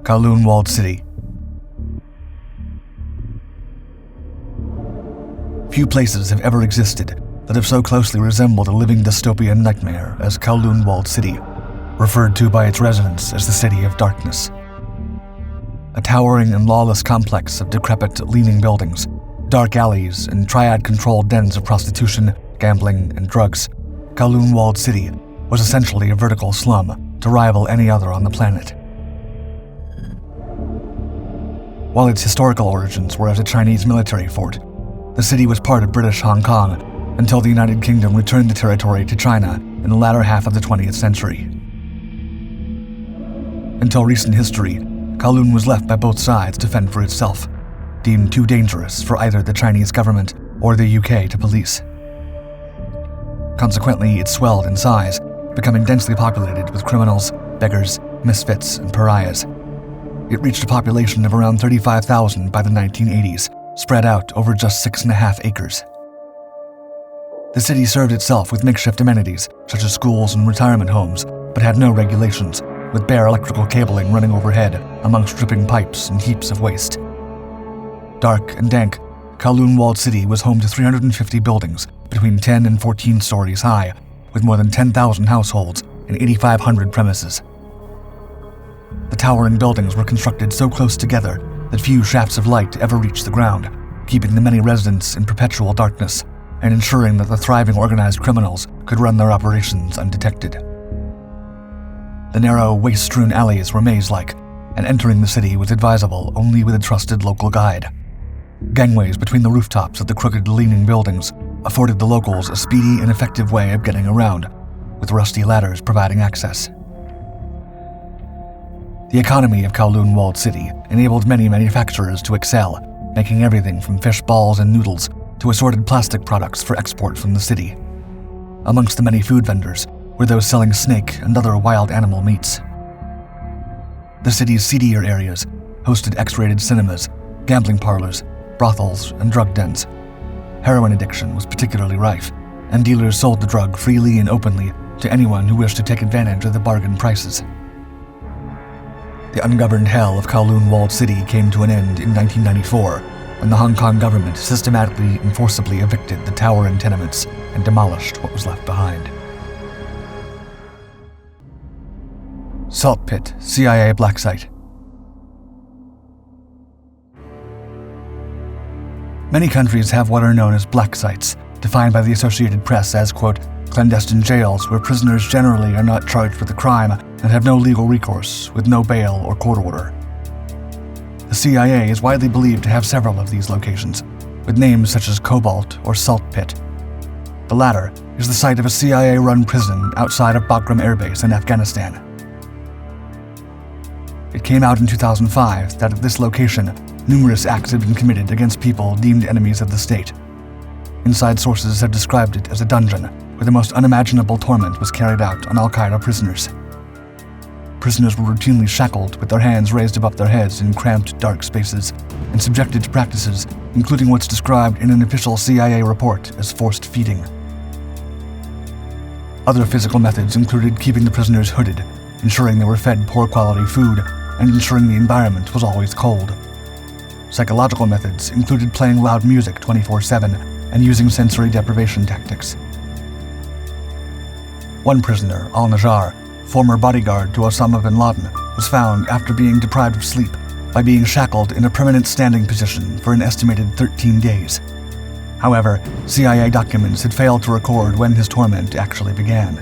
Kowloon Walled City. Few places have ever existed that have so closely resembled a living dystopian nightmare as Kowloon Walled City, referred to by its residents as the City of Darkness. A towering and lawless complex of decrepit, leaning buildings, dark alleys, and triad-controlled dens of prostitution, gambling, and drugs, Kowloon Walled City was essentially a vertical slum to rival any other on the planet. While its historical origins were as a Chinese military fort, the city was part of British Hong Kong until the United Kingdom returned the territory to China in the latter half of the 20th century. Until recent history, Kowloon was left by both sides to fend for itself, deemed too dangerous for either the Chinese government or the UK to police. Consequently, it swelled in size, becoming densely populated with criminals, beggars, misfits, and pariahs. It reached a population of around 35,000 by the 1980s, spread out over just 6.5 acres. The city served itself with makeshift amenities, such as schools and retirement homes, but had no regulations, with bare electrical cabling running overhead amongst dripping pipes and heaps of waste. Dark and dank, Kowloon Walled City was home to 350 buildings, between 10 and 14 stories high, with more than 10,000 households and 8,500 premises. The towering buildings were constructed so close together that few shafts of light ever reached the ground, keeping the many residents in perpetual darkness and ensuring that the thriving organized criminals could run their operations undetected. The narrow, waste-strewn alleys were maze-like, and entering the city was advisable only with a trusted local guide. Gangways between the rooftops of the crooked, leaning buildings afforded the locals a speedy and effective way of getting around, with rusty ladders providing access. The economy of Kowloon Walled City enabled many manufacturers to excel, making everything from fish balls and noodles to assorted plastic products for export from the city. Amongst the many food vendors were those selling snake and other wild animal meats. The city's seedier areas hosted X-rated cinemas, gambling parlors, brothels, and drug dens. Heroin addiction was particularly rife, and dealers sold the drug freely and openly to anyone who wished to take advantage of the bargain prices. The ungoverned hell of Kowloon Walled City came to an end in 1994, when the Hong Kong government systematically and forcibly evicted the towering tenements and demolished what was left behind. Salt Pit, CIA Black Site. Many countries have what are known as black sites, defined by the Associated Press as, quote, clandestine jails where prisoners generally are not charged with a crime and have no legal recourse, with no bail or court order. The CIA is widely believed to have several of these locations, with names such as Cobalt or Salt Pit. The latter is the site of a CIA-run prison outside of Bagram Air Base in Afghanistan. It came out in 2005 that at this location, numerous acts had been committed against people deemed enemies of the state. Inside sources have described it as a dungeon where the most unimaginable torment was carried out on Al-Qaeda prisoners. Prisoners were routinely shackled with their hands raised above their heads in cramped, dark spaces and subjected to practices including what's described in an official CIA report as forced feeding. Other physical methods included keeping the prisoners hooded, ensuring they were fed poor-quality food, and ensuring the environment was always cold. Psychological methods included playing loud music 24/7 and using sensory deprivation tactics. One prisoner, Al-Najjar, former bodyguard to Osama bin Laden, was found after being deprived of sleep by being shackled in a permanent standing position for an estimated 13 days. However, CIA documents had failed to record when his torment actually began.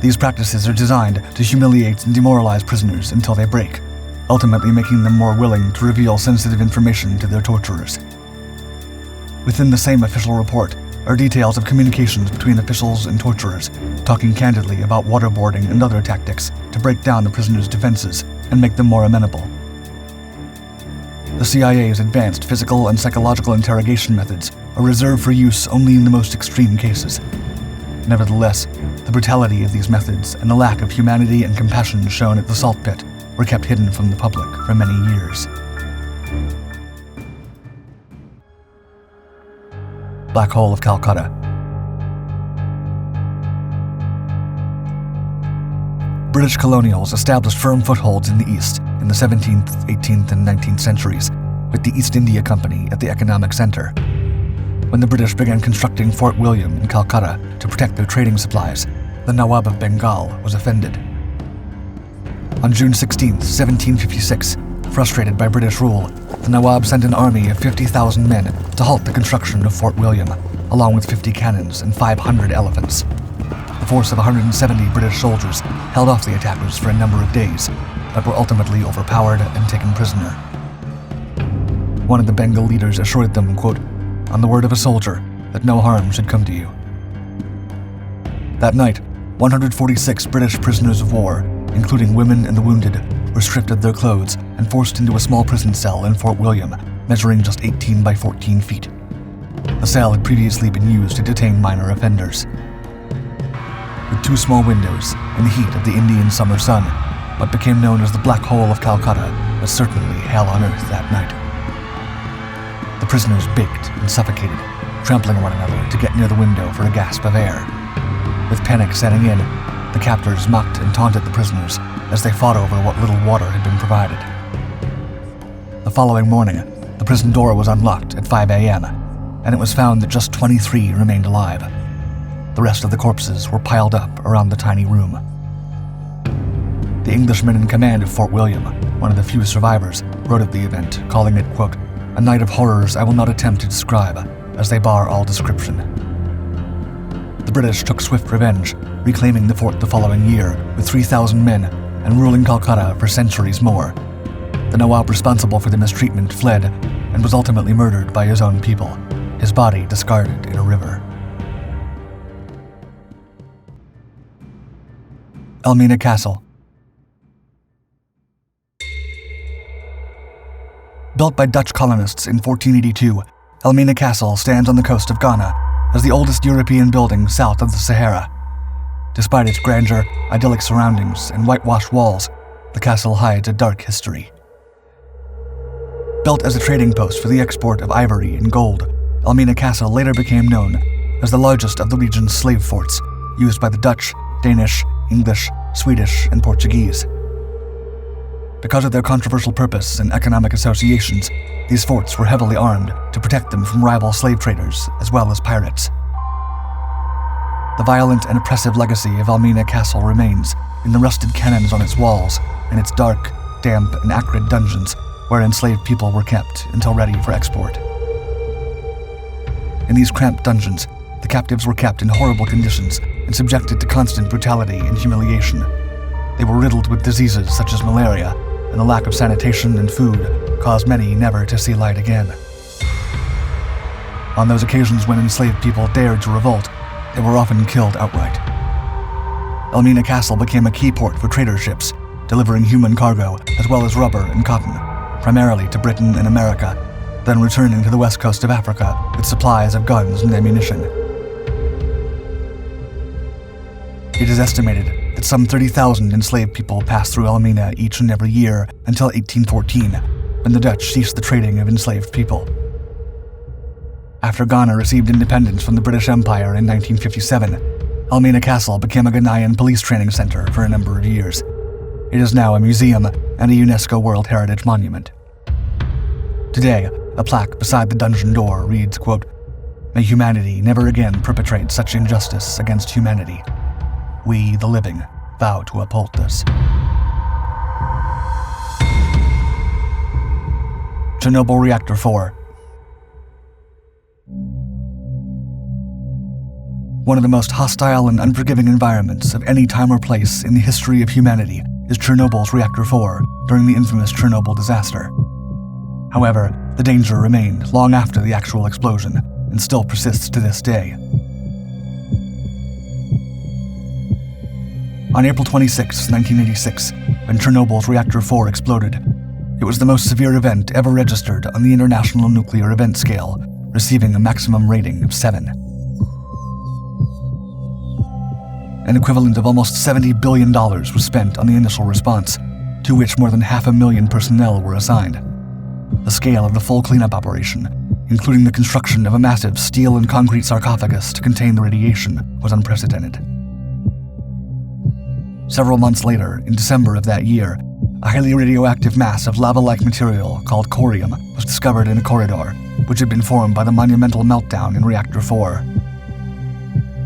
These practices are designed to humiliate and demoralize prisoners until they break, ultimately making them more willing to reveal sensitive information to their torturers. Within the same official report are details of communications between officials and torturers, talking candidly about waterboarding and other tactics to break down the prisoners' defenses and make them more amenable. The CIA's advanced physical and psychological interrogation methods are reserved for use only in the most extreme cases. Nevertheless, the brutality of these methods and the lack of humanity and compassion shown at the Salt Pit were kept hidden from the public for many years. Black Hole of Calcutta. British colonials established firm footholds in the East in the 17th, 18th, and 19th centuries, with the East India Company at the economic center. When the British began constructing Fort William in Calcutta to protect their trading supplies, the Nawab of Bengal was offended. On June 16, 1756, frustrated by British rule, the Nawab sent an army of 50,000 men to halt the construction of Fort William, along with 50 cannons and 500 elephants. A force of 170 British soldiers held off the attackers for a number of days, but were ultimately overpowered and taken prisoner. One of the Bengal leaders assured them, quote, "On the word of a soldier, that no harm should come to you." That night, 146 British prisoners of war, including women and the wounded, were stripped of their clothes and forced into a small prison cell in Fort William, measuring just 18 by 14 feet. The cell had previously been used to detain minor offenders. With 2 small windows in the heat of the Indian summer sun, what became known as the Black Hole of Calcutta was certainly hell on earth that night. The prisoners baked and suffocated, trampling one another to get near the window for a gasp of air. With panic setting in, the captors mocked and taunted the prisoners as they fought over what little water had been provided. The following morning, the prison door was unlocked at 5 a.m., and it was found that just 23 remained alive. The rest of the corpses were piled up around the tiny room. The Englishman in command of Fort William, one of the few survivors, wrote of the event, calling it, quote, "A night of horrors I will not attempt to describe, as they bar all description." The British took swift revenge, reclaiming the fort the following year with 3,000 men and ruling Calcutta for centuries more. The Nawab responsible for the mistreatment fled and was ultimately murdered by his own people, his body discarded in a river. Elmina Castle. Built by Dutch colonists in 1482, Elmina Castle stands on the coast of Ghana as the oldest European building south of the Sahara. Despite its grandeur, idyllic surroundings, and whitewashed walls, the castle hides a dark history. Built as a trading post for the export of ivory and gold, Elmina Castle later became known as the largest of the region's slave forts, used by the Dutch, Danish, English, Swedish, and Portuguese. Because of their controversial purpose and economic associations, these forts were heavily armed to protect them from rival slave traders as well as pirates. The violent and oppressive legacy of Elmina Castle remains in the rusted cannons on its walls and its dark, damp, and acrid dungeons where enslaved people were kept until ready for export. In these cramped dungeons, the captives were kept in horrible conditions and subjected to constant brutality and humiliation. They were riddled with diseases such as malaria, and the lack of sanitation and food caused many never to see light again. On those occasions when enslaved people dared to revolt, they were often killed outright. Elmina Castle became a key port for trader ships, delivering human cargo as well as rubber and cotton, primarily to Britain and America, then returning to the west coast of Africa with supplies of guns and ammunition. It is estimated that some 30,000 enslaved people passed through Elmina each and every year until 1814, when the Dutch ceased the trading of enslaved people. After Ghana received independence from the British Empire in 1957, Elmina Castle became a Ghanaian police training center for a number of years. It is now a museum and a UNESCO World Heritage Monument. Today, a plaque beside the dungeon door reads, quote, "May humanity never again perpetrate such injustice against humanity. We, the living, vow to uphold this." Chernobyl Reactor 4. One of the most hostile and unforgiving environments of any time or place in the history of humanity is Chernobyl's Reactor 4 during the infamous Chernobyl disaster. However, the danger remained long after the actual explosion and still persists to this day. On April 26, 1986, when Chernobyl's Reactor 4 exploded, it was the most severe event ever registered on the International Nuclear Event Scale, receiving a maximum rating of 7. An equivalent of almost $70 billion was spent on the initial response, to which more than 500,000 personnel were assigned. The scale of the full cleanup operation, including the construction of a massive steel and concrete sarcophagus to contain the radiation, was unprecedented. Several months later, in December of that year, a highly radioactive mass of lava-like material called corium was discovered in a corridor, which had been formed by the monumental meltdown in Reactor 4.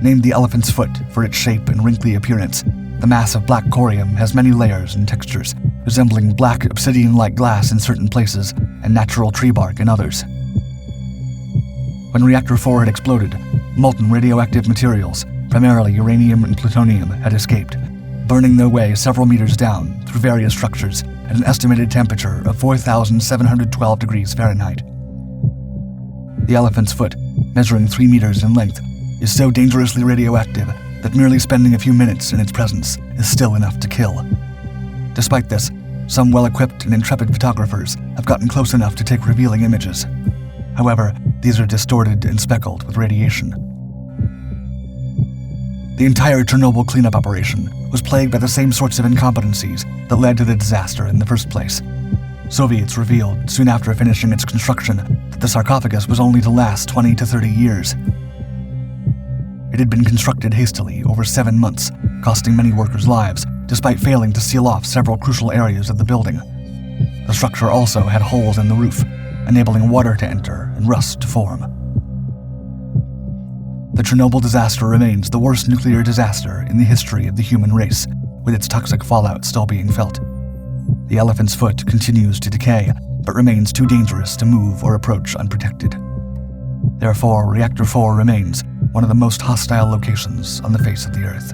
Named the Elephant's Foot for its shape and wrinkly appearance, the mass of black corium has many layers and textures, resembling black obsidian-like glass in certain places and natural tree bark in others. When Reactor 4 had exploded, molten radioactive materials, primarily uranium and plutonium, had escaped, burning their way several meters down through various structures at an estimated temperature of 4,712 degrees Fahrenheit. The Elephant's Foot, measuring 3 meters in length, is so dangerously radioactive that merely spending a few minutes in its presence is still enough to kill. Despite this, some well-equipped and intrepid photographers have gotten close enough to take revealing images. However, these are distorted and speckled with radiation. The entire Chernobyl cleanup operation was plagued by the same sorts of incompetencies that led to the disaster in the first place. Soviets revealed, soon after finishing its construction, that the sarcophagus was only to last 20 to 30 years. It had been constructed hastily over 7 months, costing many workers' lives, despite failing to seal off several crucial areas of the building. The structure also had holes in the roof, enabling water to enter and rust to form. The Chernobyl disaster remains the worst nuclear disaster in the history of the human race, with its toxic fallout still being felt. The Elephant's Foot continues to decay, but remains too dangerous to move or approach unprotected. Therefore, Reactor 4 remains one of the most hostile locations on the face of the Earth.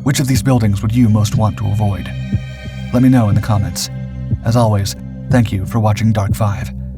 Which of these buildings would you most want to avoid? Let me know in the comments. As always, thank you for watching Dark 5.